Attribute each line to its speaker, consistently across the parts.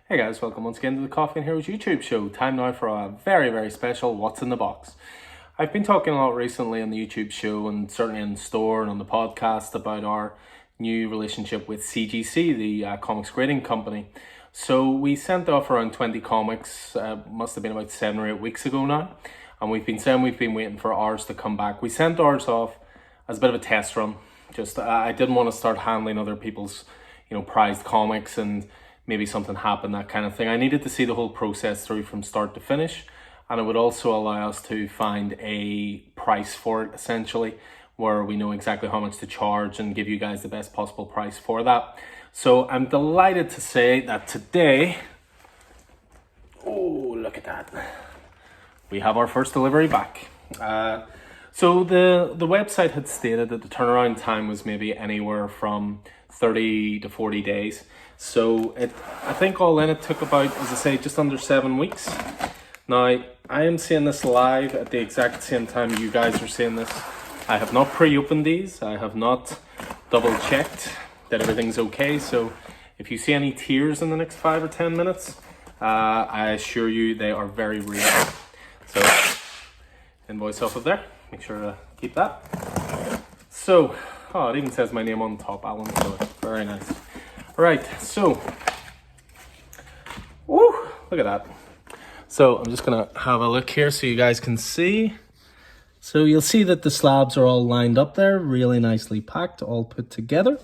Speaker 1: Hey guys, welcome once again to the Coffee and Heroes YouTube show. Time now for a very special What's in the Box. I've been talking a lot recently on the YouTube show and certainly in the store and on the podcast about our new relationship with CGC, the comics grading company. So we sent off around 20 comics, must have been about 7 or 8 weeks ago now. And we've been saying we've been waiting for ours to come back. We sent ours off as a bit of a test run. I didn't want to start handling other people's, prized comics and maybe something happened, that kind of thing. I needed to see the whole process through from start to finish, and it would also allow us to find a price for it, essentially, where we know exactly how much to charge and give you guys the best possible price for that. So I'm delighted to say that today, oh, look at that, we have our first delivery back. So the website had stated that the turnaround time was maybe anywhere from 30 to 40 days. So I think all in it took about, as I say, just under 7 weeks. Now, I am seeing this live at the exact same time you guys are seeing this. I have not pre-opened these. I have not double checked that everything's okay. So if you see any tears in the next 5 or 10 minutes, I assure you they are very real. So invoice off of there. Make sure to keep that. So, it even says my name on top, Alan. So very nice. Right, so, look at that. So I'm just gonna have a look here so you guys can see. So you'll see that the slabs are all lined up there, really nicely packed, all put together.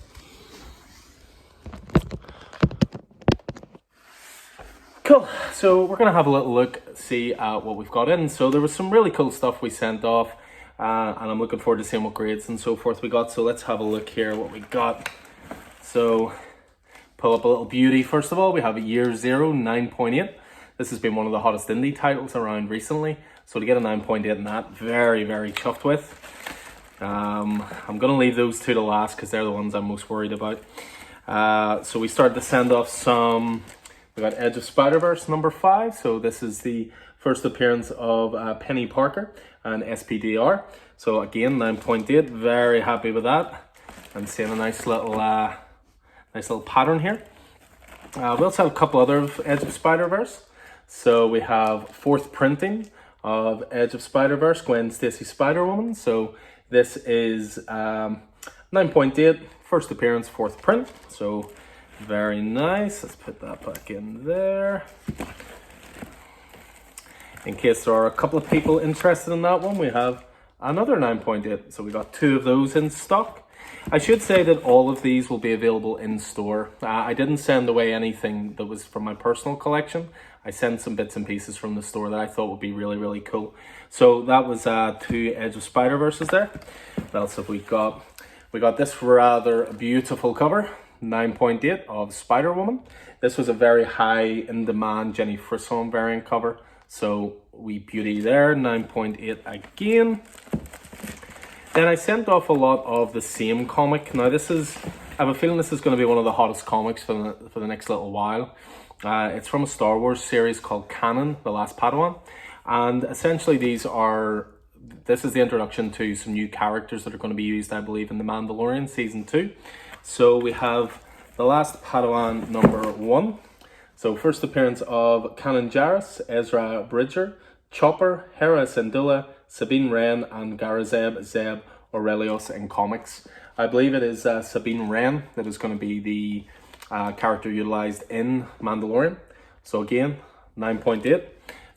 Speaker 1: Cool, so we're gonna have a little look, see what we've got in. So there was some really cool stuff we sent off, and I'm looking forward to seeing what grades and so forth we got. So let's have a look here what we got. So, pull up a little beauty. First of all, we have a Year Zero 9.8. This has been one of the hottest indie titles around recently. So to get a 9.8 in that, very chuffed with. I'm going to leave those two to last because they're the ones I'm most worried about. So we started to send off some. We got Edge of Spider-Verse number 5. So this is the first appearance of Penny Parker and SPDR. So again, 9.8. Very happy with that. I'm seeing a nice little pattern here. We also have a couple other of Edge of Spider-Verse. So we have 4th printing of Edge of Spider-Verse, Gwen Stacy Spider-Woman. So this is 9.8, first appearance, 4th print. So very nice. Let's put that back in there. In case there are a couple of people interested in that one, we have another 9.8. So we got 2 of those in stock. I should say that all of these will be available in store. I didn't send away anything that was from my personal collection. I sent some bits and pieces from the store that I thought would be really cool. So that was 2 Edge of Spider-Verses there. What else have we got? We got this rather beautiful cover, 9.8 of Spider-Woman. This was a very high in-demand Jenny Frisson variant cover. So we beauty there, 9.8 again. Then I sent off a lot of the same comic. Now I have a feeling this is going to be one of the hottest comics for the next little while. It's from a Star Wars series called Canon, The Last Padawan. And essentially this is the introduction to some new characters that are going to be used, I believe, in The Mandalorian Season 2. So we have The Last Padawan number 1. So first appearance of Kanan Jarrus, Ezra Bridger, Chopper, Hera Syndulla, Sabine Wren, and Garazeb Zeb Aurelios in comics. I believe it is Sabine Wren that is going to be the character utilized in Mandalorian. So again, 9.8,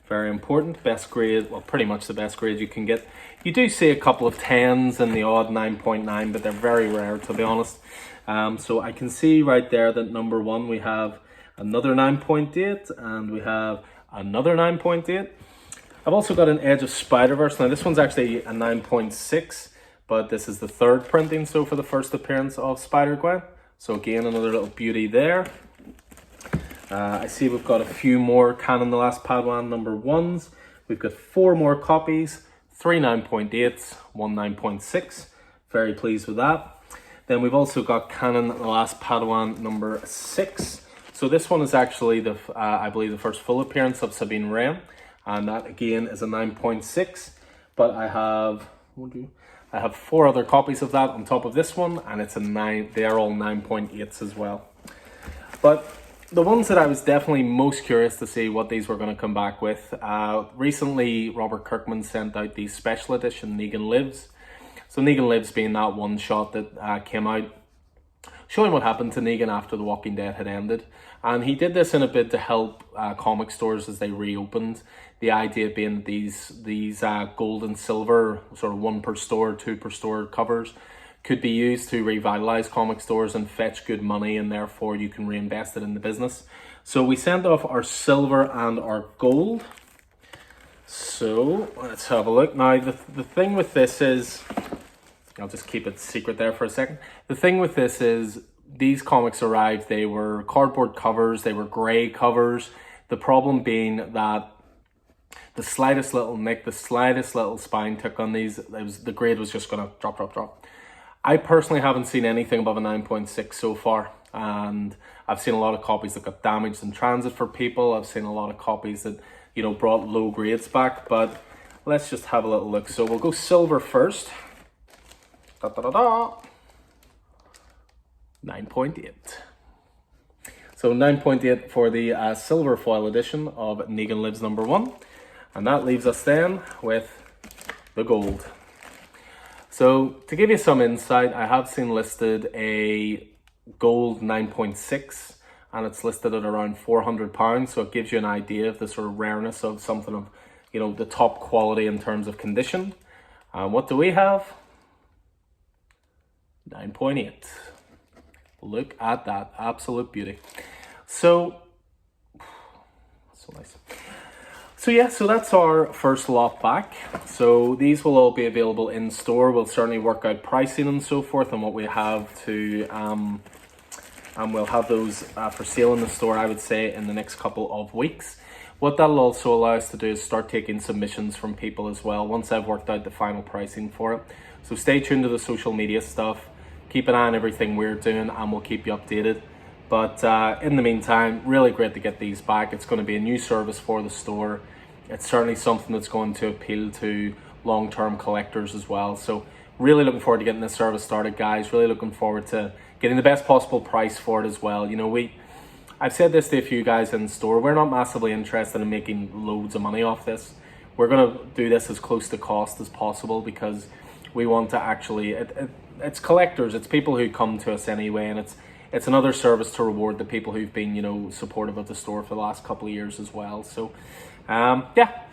Speaker 1: very important. Best grade, well, pretty much the best grade you can get. You do see a couple of 10s and the odd 9.9, but they're very rare, to be honest. So I can see right there that number 1 we have another 9.8, and we have another 9.8. I've also got an Edge of Spider-Verse. Now this one's actually a 9.6, but this is the 3rd printing, so for the first appearance of Spider-Gwen. So again, another little beauty there. I see we've got a few more Canon The Last Padawan number 1s. We've got 4 more copies, 3 9.8s, 1 9.6. Very pleased with that. Then we've also got Canon The Last Padawan number 6. So this one is actually I believe the first full appearance of Sabine Wren. And that again is a 9.6, but I have 4 other copies of that on top of this one, and it's a 9. They are all 9.8s as well. But the ones that I was definitely most curious to see what these were going to come back with. Recently, Robert Kirkman sent out the special edition Negan Lives. So Negan Lives being that one shot that came out showing what happened to Negan after The Walking Dead had ended. And he did this in a bid to help comic stores as they reopened. The idea being these gold and silver, sort of 1 per store, 2 per store covers could be used to revitalize comic stores and fetch good money, and therefore you can reinvest it in the business. So we sent off our silver and our gold. So let's have a look. Now the thing with this is, I'll just keep it secret there for a second. The thing with this is these comics arrived, they were cardboard covers, they were grey covers. The problem being that the slightest little nick, the slightest little spine tick on these, the grade was just going to drop. I personally haven't seen anything above a 9.6 so far, and I've seen a lot of copies that got damaged in transit for people. I've seen a lot of copies that, you know, brought low grades back, but let's just have a little look. So we'll go silver first. 9.8. So 9.8 for the silver foil edition of Negan Lives #1. And that leaves us then with the gold. So to give you some insight, I have seen listed a gold 9.6 and it's listed at around £400. So it gives you an idea of the sort of rareness of something of, you know, the top quality in terms of condition. What do we have? 9.8. Look at that, absolute beauty. So nice. So yeah, so that's our first lot back. So these will all be available in store. We'll certainly work out pricing and so forth and what we have to, and we'll have those for sale in the store, I would say, in the next couple of weeks. What that'll also allow us to do is start taking submissions from people as well, once I've worked out the final pricing for it. So stay tuned to the social media stuff. Keep an eye on everything we're doing and we'll keep you updated. But in the meantime, really great to get these back. It's going to be a new service for the store. It's certainly something that's going to appeal to long-term collectors as well. So really looking forward to getting this service started, guys. Really looking forward to getting the best possible price for it as well. You know, I've said this to a few guys in store. We're not massively interested in making loads of money off this. We're going to do this as close to cost as possible because we want to actually, it's collectors, it's people who come to us anyway, and it's another service to reward the people who've been, you know, supportive of the store for the last couple of years as well. So yeah,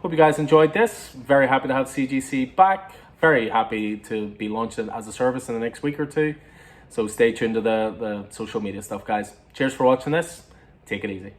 Speaker 1: hope you guys enjoyed this. Very happy to have CGC back. Very happy to be launched as a service in the next week or two. So stay tuned to the social media stuff, guys. Cheers for watching this. Take it easy.